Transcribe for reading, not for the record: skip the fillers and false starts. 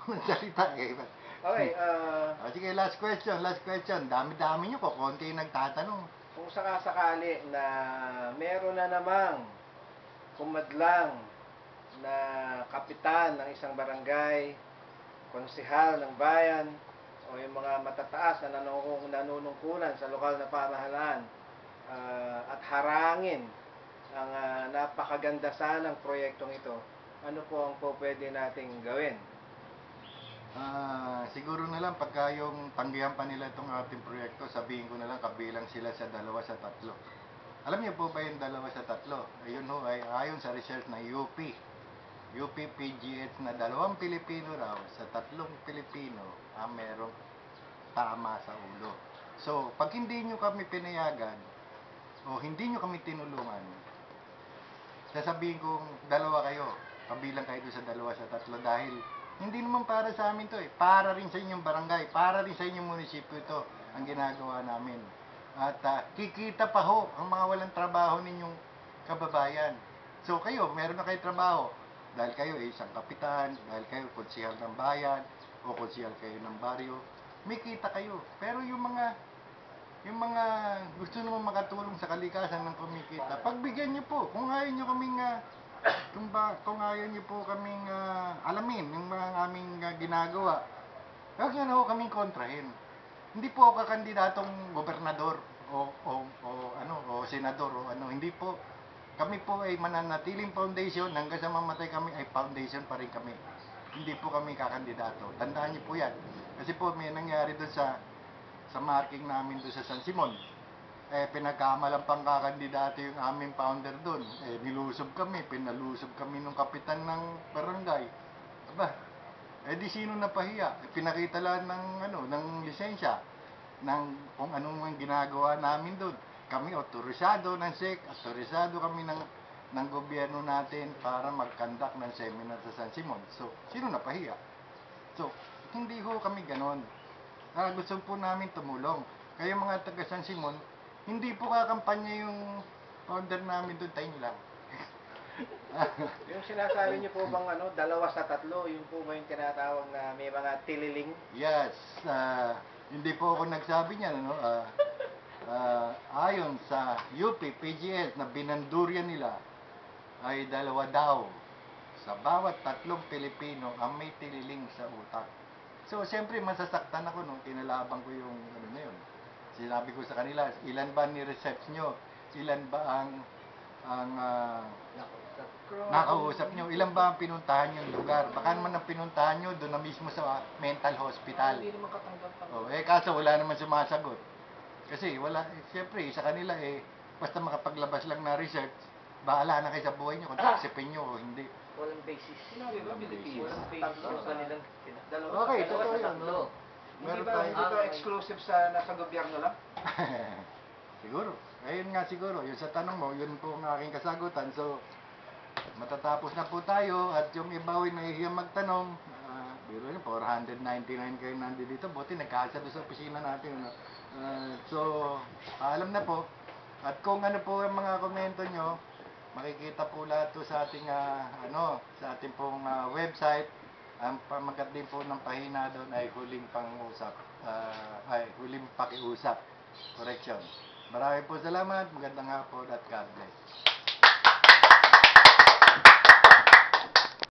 Salita eh. Okay, Sige, last question, last question. Dami-dami nyo ko, konti yung nagtatanong. kung sakasakali na meron na namang kumadlang na kapitan ng isang barangay, konsehal ng bayan, o yung mga matataas na nanunungkulan sa lokal na pamahalaan, at harangin ang napakaganda sanang proyektong ito, ano po ang po pwede nating gawin? Siguro na lang pagka yung tanggihan pa nila itong ating proyekto, sabihin ko na lang kabilang sila sa 2 sa 3. Alam niyo po ba yung 2 sa 3? Ayun ho, ay ayon sa research ng UP PGH na 2 Pilipino raw sa 3 Pilipino ang merong tama sa ulo. So, pag hindi nyo kami pinayagan o hindi nyo kami tinulungan, sasabihin kong 2 kayo, kabilang kayo doon sa 2 sa 3 dahil hindi naman para sa amin to eh. Para rin sa inyong barangay, para rin sa inyong munisipyo ito ang ginagawa namin. At kikita pa ho ang mga walang trabaho ninyong kababayan. So kayo, meron na kayo trabaho. Dahil kayo isang kapitan, dahil kayo konsehal ng bayan, o konsehal kayo ng baryo, may kita kayo. Pero yung mga gusto naman makatulong sa kalikasan ng kumikita, pagbigyan nyo po. Kung ayaw nyo kaming kung ayaw niyo po kaming alamin yung mga aming ginagawa, huwag niyo na ho kaming kontrahin. Hindi po ako kakandidatong gobernador o senador o ano, hindi po. Kami po ay mananatiling foundation, hanggang sa mamatay kami ay foundation pa rin kami. Hindi po kami kakandidato. Tandaan niyo po yan. Kasi po may nangyari doon sa marking namin doon sa San Simon. Pinagkamalang pangkakandidato yung aming founder doon. Nilusob kami, pinalusob kami ng kapitan ng barangay. Aba, di sino napahiya? Pinakita lang ng lisensya ng kung anong ginagawa namin doon. Kami otorisado ng SEC, otorisado kami ng gobyerno natin para mag-conduct ng seminar sa San Simon. So, sino napahiya? So, hindi ho kami ganon. Gusto po namin tumulong. Kaya mga taga San Simon, hindi po kakampanya yung founder namin doon, tayo lang. Yung sinasabi niyo po bang 2 sa 3, yung po ba yung tinatawag na may mga tililing? Yes, hindi po ako nagsabi niyan, ano? Ayon sa UP PGS na binanduryan nila ay 2 daw sa bawat 3 Pilipino ang may tililing sa utak. So, siyempre masasaktan ako nung kinalaban ko yung ano na yun. Sinabi ko sa kanila, ilan ba ni-research nyo? Ilan ba ang nakausap nyo? Ilan ba ang pinuntahan yung lugar? Baka naman ang pinuntahan nyo doon na mismo sa mental hospital. Hindi naman katanggap-tanggap. Kaso wala naman sumasagot. Kasi wala, siyempre sa kanila basta makapaglabas lang na research, bahala na kayo sa buhay nyo kung taksipin nyo o hindi. Walang basis. Sinabi ba, Pilipino? Walang basis yung kanilang Okay, totoo yan. No? Hindi Meron ba, tayo. hindi ba exclusive sa nasa gobyerno lang? Siguro. Ayun nga siguro. Yung sa tanong mo, yun po ang aking kasagutan. So, matatapos na po tayo at yung iba ay nahihiyang magtanong. Biro yun, 499 kayo nandito dito. Buti nagkasa doon sa opisina natin. Ano? So, paalam na po. At kung ano po ang mga komento nyo, makikita po lahat to sa ating sa ating pong website. Ang pamagat din po ng pahina doon ay huling pakiusap. Correction. Marami po salamat. Magandang hapon at God bless.